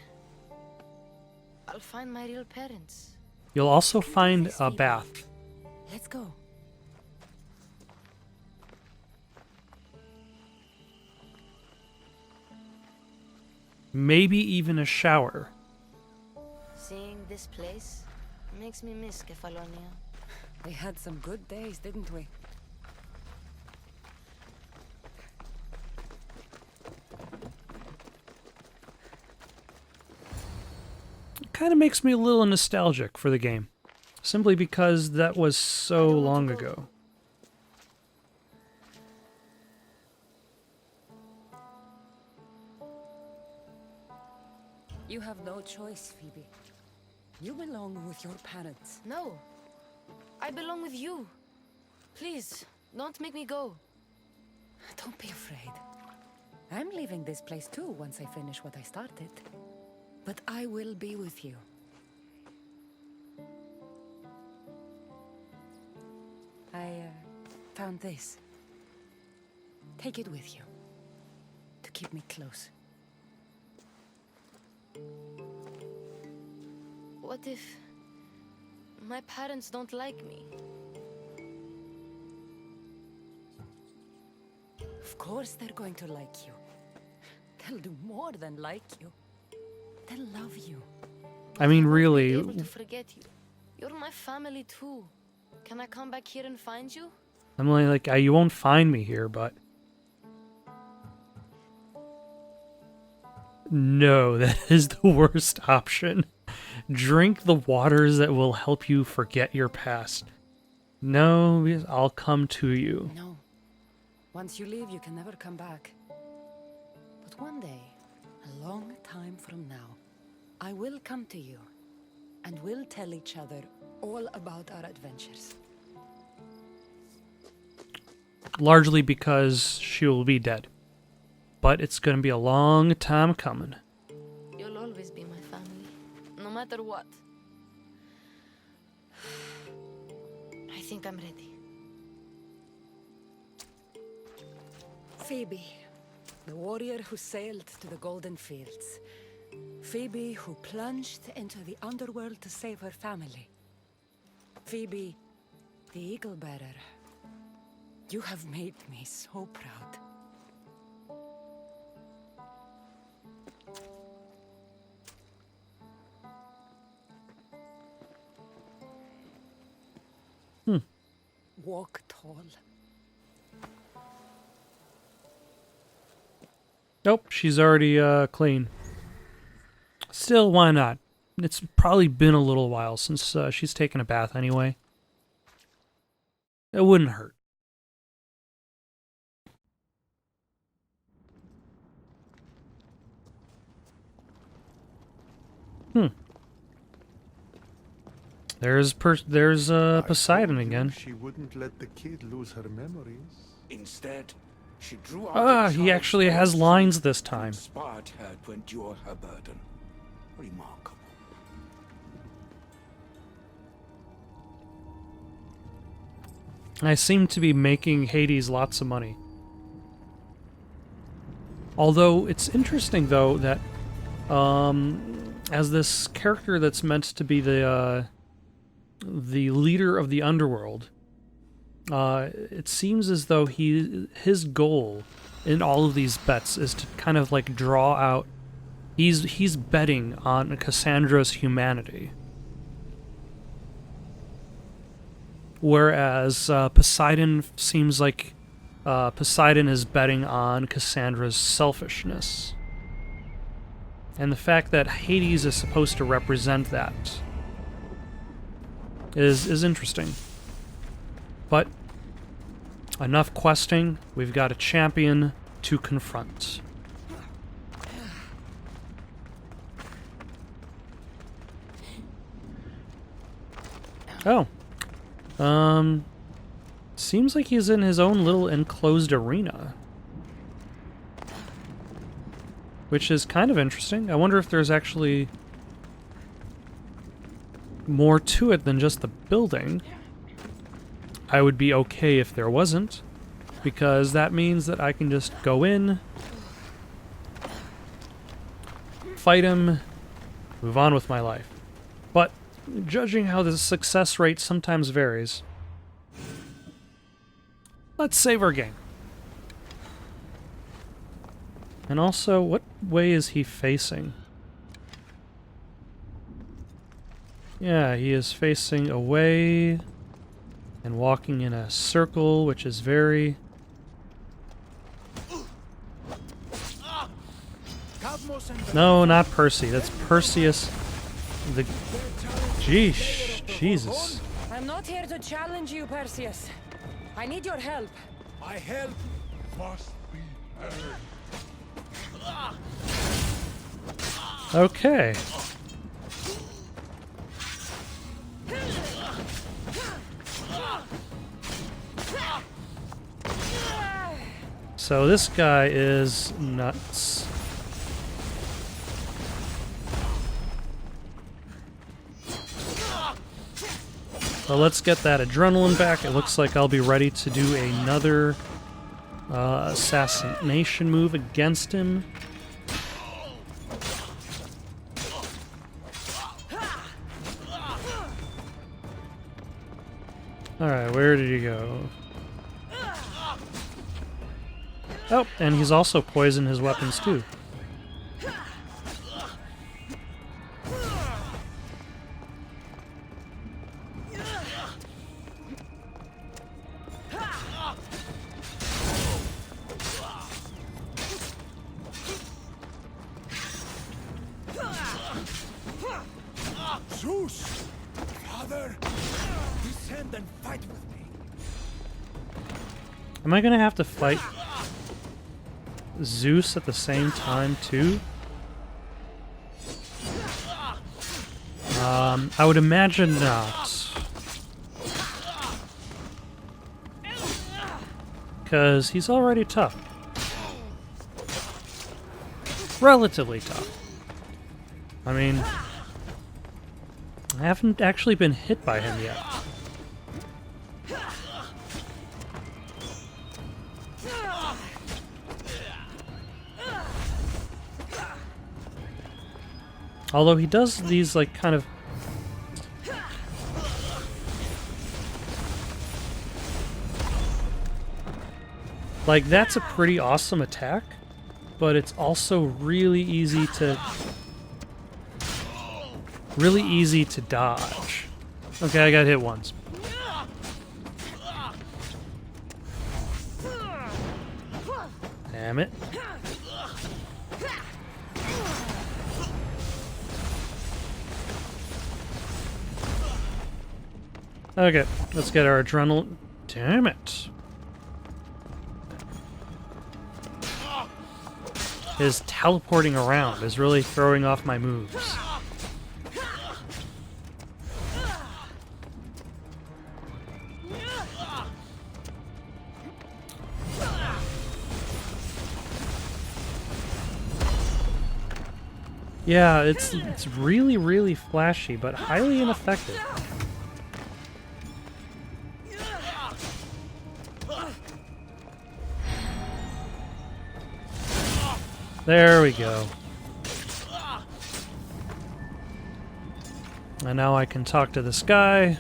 Speaker 4: I'll find my real parents.
Speaker 1: You'll also find a bath.
Speaker 3: Let's go.
Speaker 1: Maybe even a shower.
Speaker 4: Seeing this place makes me miss Kefalonia.
Speaker 3: We had some good days, didn't we?
Speaker 1: kind of makes me a little nostalgic for the game. Simply because that was so long ago.
Speaker 3: You have no choice, Phoebe. You belong with your parents.
Speaker 4: No. I belong with you. Please, don't make me go.
Speaker 3: Don't be afraid. I'm leaving this place too once I finish what I started. But I will be with you. I found this. Take it with you. To keep me close.
Speaker 4: What if my parents don't like me?
Speaker 3: Of course they're going to like you. They'll do more than like you. They'll love you.
Speaker 1: I mean,
Speaker 4: I won't be
Speaker 1: really,
Speaker 4: able to forget you. You're my family too. Can I come back here and find you?
Speaker 1: I'm like, you won't find me here, but... No, that is the worst option. Drink the waters that will help you forget your past. No, I'll come to you.
Speaker 3: No. Once you leave, you can never come back. But one day, a long time from now, I will come to you, and we'll tell each other all about our adventures.
Speaker 1: Largely because she will be dead. But it's going to be a long time coming.
Speaker 4: You'll always be my family, no matter what. I think I'm ready.
Speaker 3: Phoebe, the warrior who sailed to the Golden Fields. Phoebe who plunged into the underworld to save her family. Phoebe, the Eagle Bearer. You have made me so proud. Walk tall.
Speaker 1: Nope, she's already clean. Still, why not? It's probably been a little while since she's taken a bath anyway. It wouldn't hurt. There's Poseidon again.
Speaker 7: She wouldn't let the kid lose her memories.
Speaker 9: Instead, she drew out
Speaker 1: Ah,
Speaker 9: a
Speaker 1: he
Speaker 9: child's
Speaker 1: actually has
Speaker 9: voice
Speaker 1: lines this
Speaker 9: and
Speaker 1: time.
Speaker 9: inspired her to endure her burden. Remarkable.
Speaker 1: I seem to be making Hades lots of money. Although, it's interesting, though, that as this character that's meant to be the leader of the underworld, it seems as though his goal in all of these bets is to kind of like draw out. He's betting on Cassandra's humanity, whereas Poseidon seems like Poseidon is betting on Cassandra's selfishness, and the fact that Hades is supposed to represent that is interesting. But enough questing, we've got a champion to confront. Oh. Seems like he's in his own little enclosed arena. Which is kind of interesting. I wonder if there's actually more to it than just the building. I would be okay if there wasn't, because that means that I can just go in, fight him, move on with my life. But judging how the success rate sometimes varies, let's save our game. And also, what way is he facing? Yeah, he is facing away and walking in a circle, which is very... No, not Percy. That's Perseus. the... Jeesh. Jesus.
Speaker 3: I'm not here to challenge you, Perseus. I need your help.
Speaker 5: My help must be earned.
Speaker 1: Okay. So this guy is nuts. So let's get that adrenaline back. It looks like I'll be ready to do another assassination move against him. Alright, where did he go? Oh, and he's also poisoned his weapons too.
Speaker 5: Zeus! Father! Descend and fight with me.
Speaker 1: Am I gonna have to fight Zeus at the same time too? I would imagine not. Because he's already tough. Relatively tough. I mean, I haven't actually been hit by him yet. Although he does these, like, kind of... Like, that's a pretty awesome attack, but it's also really easy to... Really easy to dodge. Okay, I got hit once. Damn it. Okay, let's get our adrenaline. Damn it. His teleporting around is really throwing off my moves. Yeah, it's really, really flashy, but highly ineffective. There we go. And now I can talk to this guy.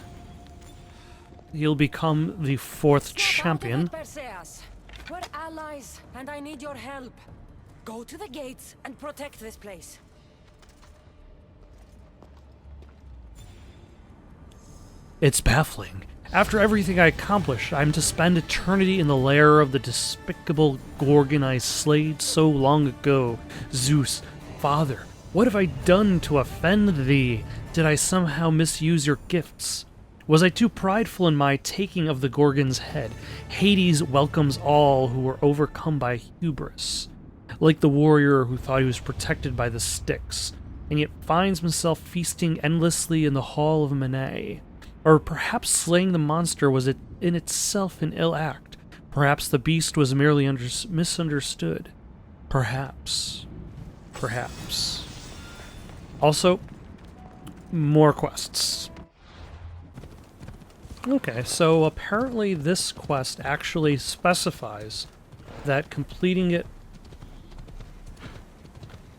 Speaker 1: He'll become the 4th champion.
Speaker 3: We're allies, and I need your help. Go to the gates and protect this place.
Speaker 1: It's baffling. After everything I accomplished, I'm to spend eternity in the lair of the despicable Gorgon I slayed so long ago. Zeus, Father, what have I done to offend thee? Did I somehow misuse your gifts? Was I too prideful in my taking of the Gorgon's head? Hades welcomes all who were overcome by hubris, like the warrior who thought he was protected by the Styx, and yet finds himself feasting endlessly in the hall of Menae. Or perhaps slaying the monster was in itself an ill act. Perhaps the beast was merely misunderstood. Perhaps. Perhaps. Also, more quests. Okay, so apparently this quest actually specifies that completing it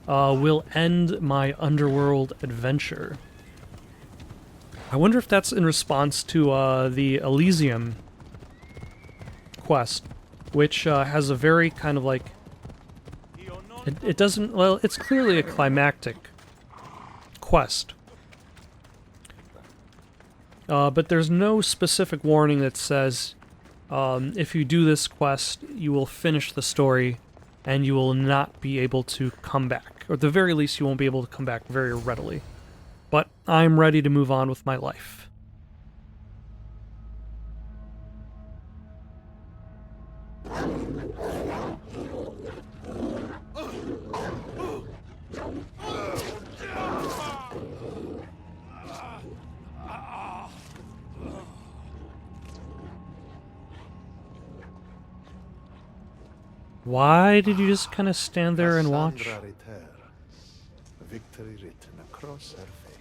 Speaker 1: will end my underworld adventure. I wonder if that's in response to the Elysium quest, which has a very kind of like... It doesn't... Well, it's clearly a climactic quest. But there's no specific warning that says if you do this quest, you will finish the story and you will not be able to come back. Or at the very least, you won't be able to come back very readily. but I'm ready to move on with my life. Why did you just kind of stand there and watch?
Speaker 7: Victory written across her face.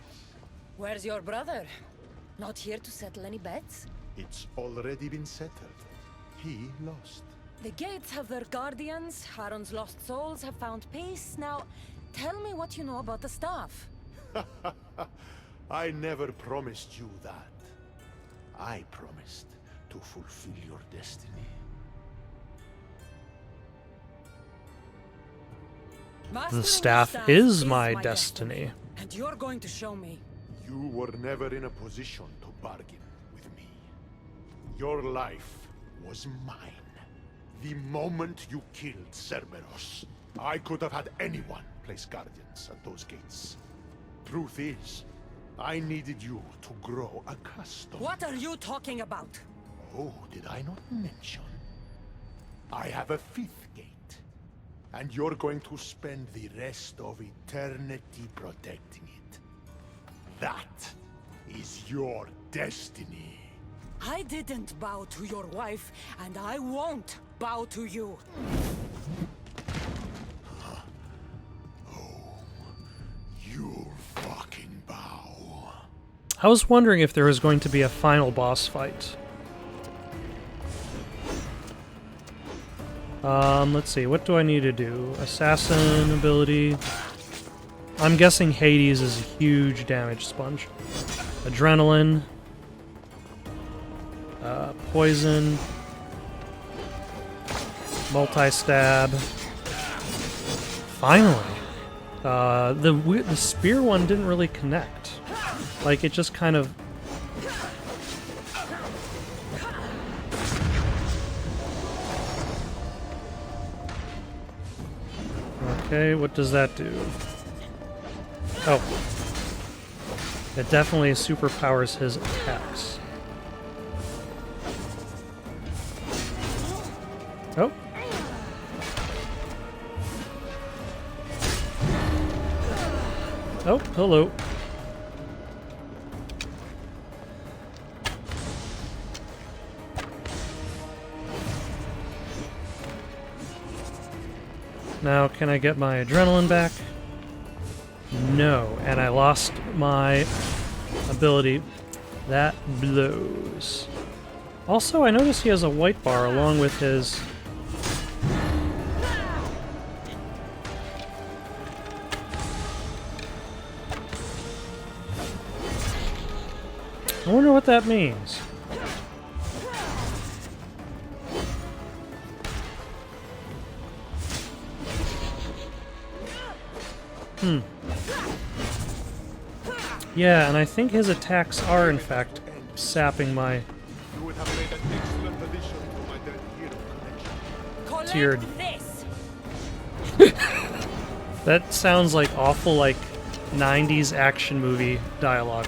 Speaker 3: Where's your brother? Not here to settle any bets?
Speaker 7: It's already been settled. He lost.
Speaker 3: The gates have their guardians, Harron's lost souls have found peace. Now, tell me what you know about the staff.
Speaker 7: I never promised you that. I promised to fulfill your destiny.
Speaker 3: Mastering
Speaker 1: The staff is my destiny.
Speaker 3: And you're going to show me.
Speaker 7: You were never in a position to bargain with me. Your life was mine. The moment you killed Cerberus, I could have had anyone place guardians at those gates. Truth is, I needed you to grow accustomed.
Speaker 3: What are you talking about?
Speaker 7: Oh, did I not mention? I have a fifth gate. And you're going to spend the rest of eternity protecting it. That is your destiny.
Speaker 3: I didn't bow to your wife, and I won't bow to you.
Speaker 7: You'll fucking bow.
Speaker 1: I was wondering if there was going to be a final boss fight. Let's see, what do I need to do? Assassin ability. I'm guessing Hades is a huge damage sponge. Adrenaline. Poison. Multi-stab. Finally! The spear one didn't really connect. Like, it just kind of... Okay, what does that do? Oh. It definitely superpowers his attacks. Oh. Oh, hello. Now, can I get my adrenaline back? No, and I lost my ability. That blows. Also, I noticed he has a white bar along with his... I wonder what that means. Yeah, and I think his attacks are, in fact, sapping my
Speaker 7: You would have made an excellent addition to my dead hero collection.
Speaker 1: tiered.
Speaker 3: This.
Speaker 1: That sounds like awful, like, 90s action movie dialogue.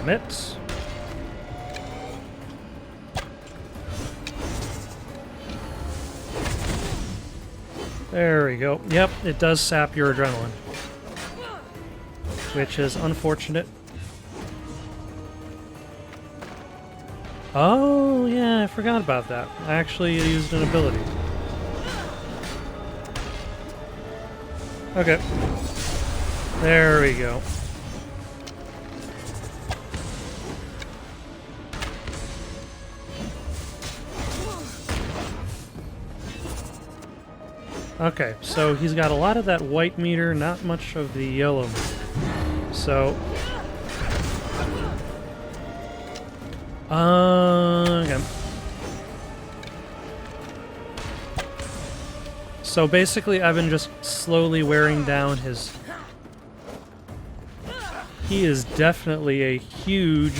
Speaker 1: Damn it. There we go. Yep, it does sap your adrenaline. Which is unfortunate. Oh, yeah, I forgot about that. I actually used an ability. Okay. There we go. Okay, so he's got a lot of that white meter, not much of the yellow meter. So... okay. So basically I've been just slowly wearing down his... He is definitely a huge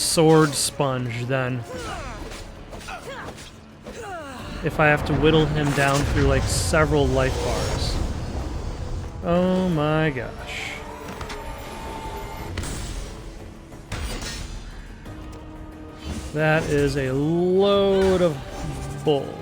Speaker 1: sword sponge then. If I have to whittle him down through like several life bars. Oh my gosh. That is a load of bull.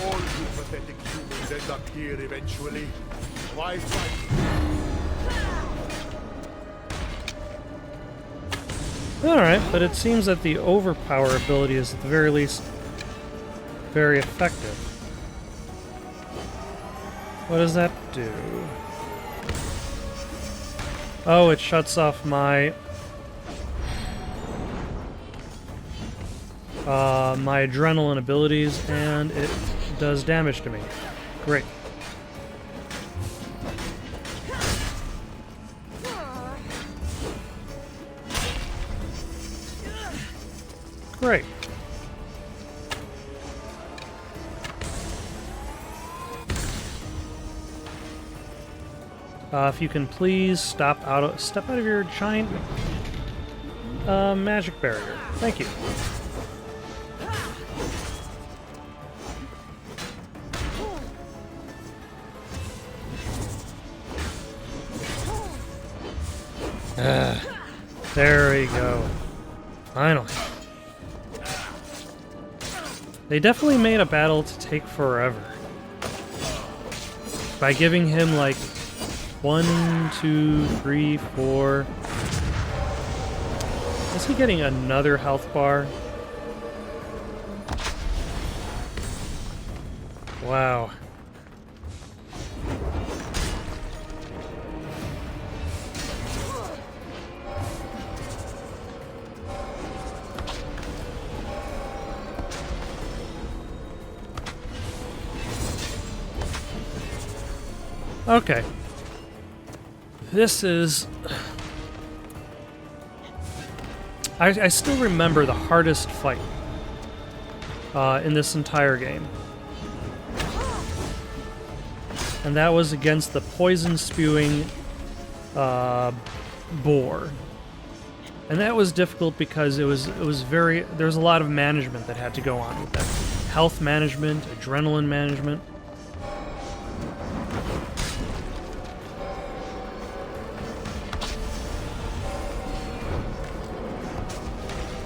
Speaker 7: All you pathetic humans end up here eventually. Why fight?
Speaker 1: Alright, but it seems that the overpower ability is at the very least very effective. What does that do? Oh, it shuts off my my adrenaline abilities, and it does damage to me. Great. Great. If you can please step out of your giant magic barrier. Thank you. There we go. Finally. They definitely made a battle to take forever. By giving him like 1, 2, 3, 4. Is he getting another health bar? Wow. Okay. This is... I still remember the hardest fight in this entire game. And that was against the poison-spewing boar. And that was difficult because there was a lot of management that had to go on with that. Health management, adrenaline management.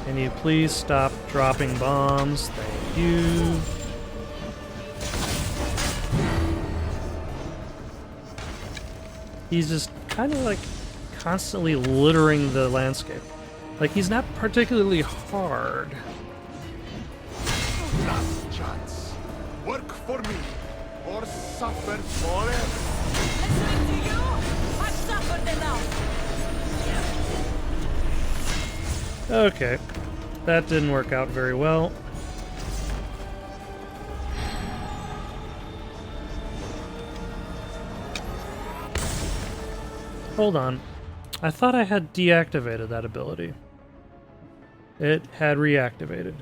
Speaker 1: Can you please stop dropping bombs? Thank you. He's just kind of like constantly littering the landscape. Like, he's not particularly hard.
Speaker 7: Last chance. Work for me, or suffer forever.
Speaker 8: Listening to you, I've suffered enough.
Speaker 1: Okay. That didn't work out very well. Hold on. I thought I had deactivated that ability. It had reactivated.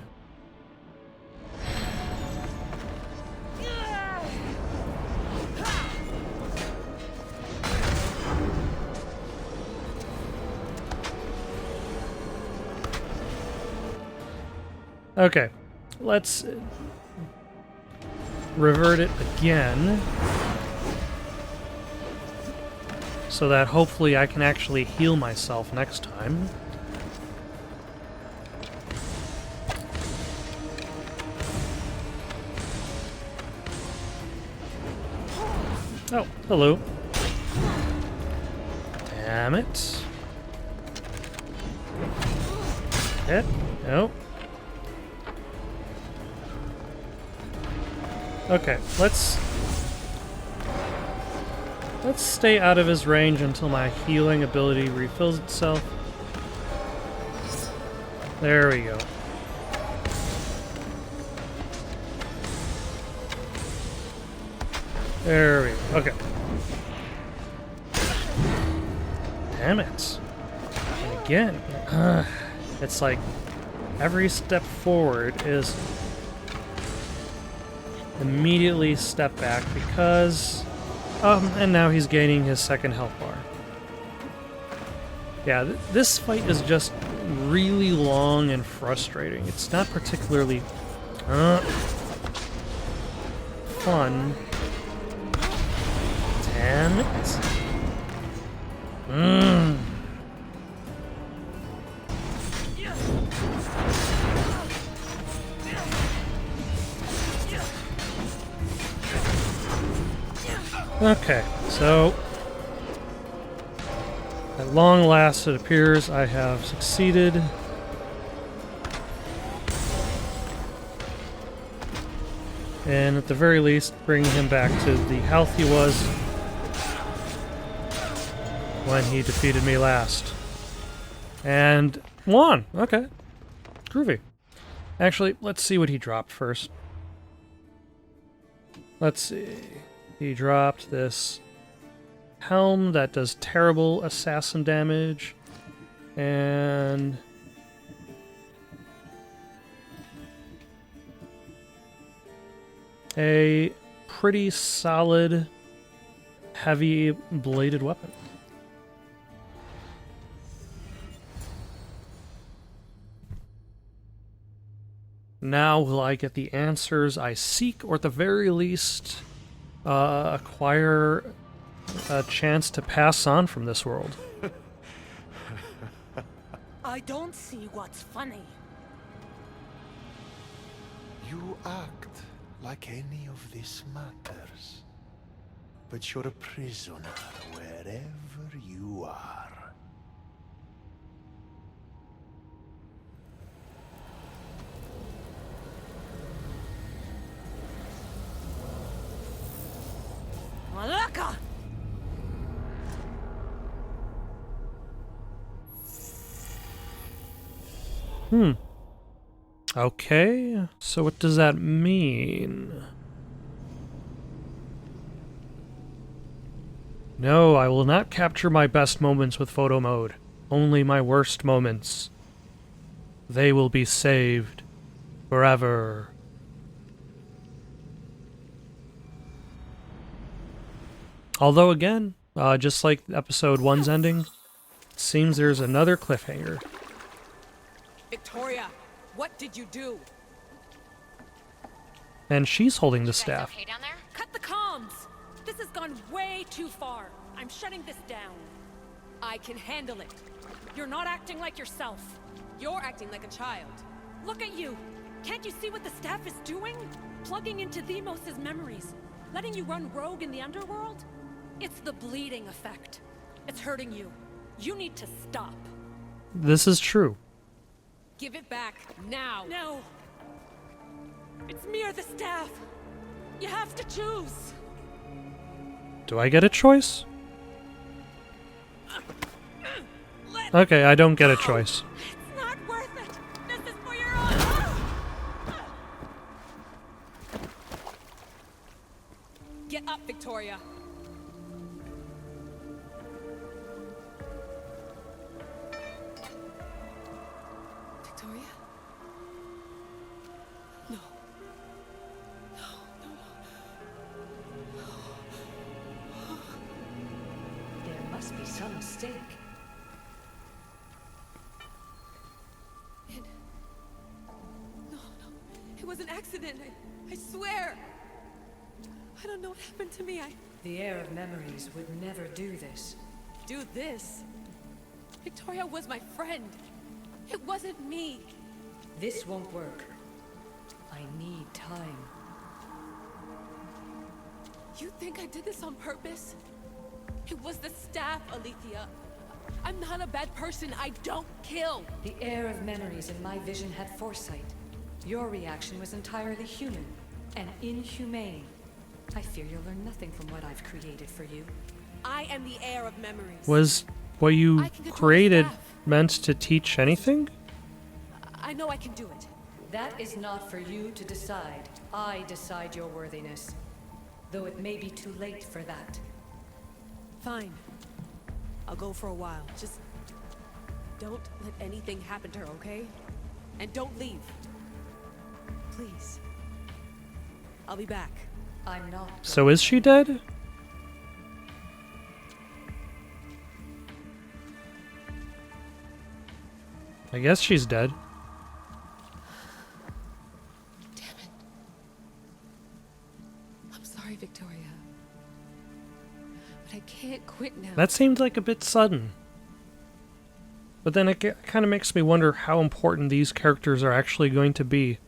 Speaker 1: Okay, let's revert it again so that hopefully I can actually heal myself next time. Oh, hello. Damn it. Hit. Nope. Okay, let's stay out of his range until my healing ability refills itself. There we go. There we go. Okay. Damn it. And again, it's like every step forward is immediately step back because... and now he's gaining his second health bar. Yeah, this fight is just really long and frustrating. It's not particularly fun. Damn it. Okay, so at long last it appears I have succeeded. And at the very least, bringing him back to the health he was when he defeated me last. And won! Okay. Groovy. Actually, let's see what he dropped first. Let's see. He dropped this helm that does terrible assassin damage. And... a pretty solid, heavy bladed weapon. Now will I get the answers I seek, or at the very least, acquire a chance to pass on from this world?
Speaker 2: I don't see what's funny.
Speaker 7: You act like any of this matters. But you're a prisoner wherever you are.
Speaker 2: Malaka!
Speaker 1: Okay, so what does that mean? No, I will not capture my best moments with photo mode. Only my worst moments. They will be saved forever. Although again, just like episode 1's ending, it seems there's another cliffhanger.
Speaker 3: Victoria, what did you do?
Speaker 1: And she's holding the staff.
Speaker 4: Okay down there?
Speaker 8: Cut the comms! This has gone way too far. I'm shutting this down. I can handle it. You're not acting like yourself. You're acting like a child. Look at you! Can't you see what the staff is doing? Plugging into Themos' memories. Letting you run rogue in the underworld? It's the bleeding effect. It's hurting you. You need to stop.
Speaker 1: This is true.
Speaker 8: Give it back, now! No! It's me or the staff! You have to choose!
Speaker 1: Do I get a choice? Okay, I don't get a choice.
Speaker 8: It's not worth it! This is for your own... Get up, Victoria! Victoria? No.
Speaker 3: There must be some mistake.
Speaker 8: No. It was an accident. I swear. I don't know what happened to me.
Speaker 3: The heir of memories would never do this.
Speaker 8: Do this. Victoria was my friend. It wasn't me.
Speaker 3: This won't work. I need time.
Speaker 8: You think I did this on purpose? It was the staff, Alethea. I'm not a bad person. I don't kill.
Speaker 3: The heir of memories in my vision had foresight. Your reaction was entirely human and inhumane. I fear you'll learn nothing from what I've created for you.
Speaker 8: I am the heir of memories.
Speaker 1: Was what you
Speaker 8: I can control
Speaker 1: created
Speaker 8: staff.
Speaker 1: meant to teach anything?
Speaker 8: I know I can do it.
Speaker 3: That is not for you to decide. I decide your worthiness. Though it may be too late for that.
Speaker 8: Fine. I'll go for a while. Just don't let anything happen to her, okay? And don't leave. Please. I'll be back.
Speaker 3: I'm not.
Speaker 1: So is she dead? I guess she's dead.
Speaker 3: Damn it. I'm sorry, Victoria. But I can't quit now.
Speaker 1: That seemed like a bit sudden. But then it kind of makes me wonder how important these characters are actually going to be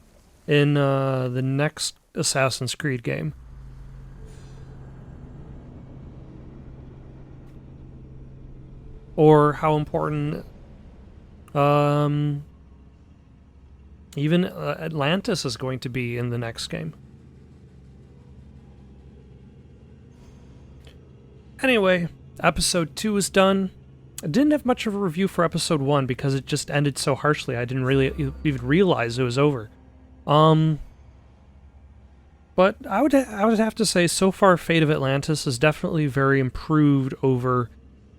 Speaker 1: in the next Assassin's Creed game. Or how important even Atlantis is going to be in the next game. Anyway, episode 2 is done. I didn't have much of a review for episode 1 because it just ended so harshly. I didn't really even realize it was over. But I would have to say, so far, Fate of Atlantis is definitely very improved over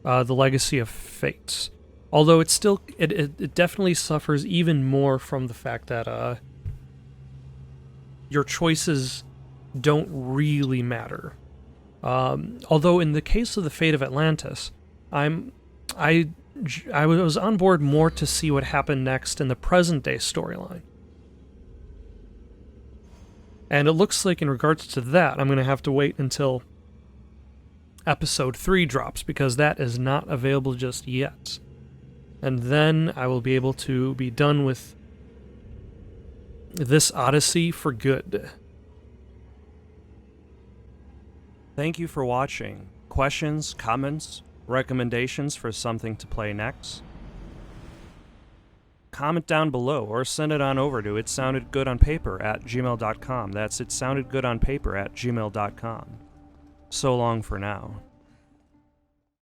Speaker 1: the Legacy of Fates. Although it still, it definitely suffers even more from the fact that your choices don't really matter. Although in the case of the Fate of Atlantis, I was on board more to see what happened next in the present day storyline. And it looks like in regards to that, I'm going to have to wait until episode 3 drops, because that is not available just yet. And then I will be able to be done with this Odyssey for good.
Speaker 10: Thank you for watching. Questions, comments, recommendations for something to play next? Comment down below or send it on over to itsoundedgoodonpaper@gmail.com. That's itsoundedgoodonpaper@gmail.com. So long for now.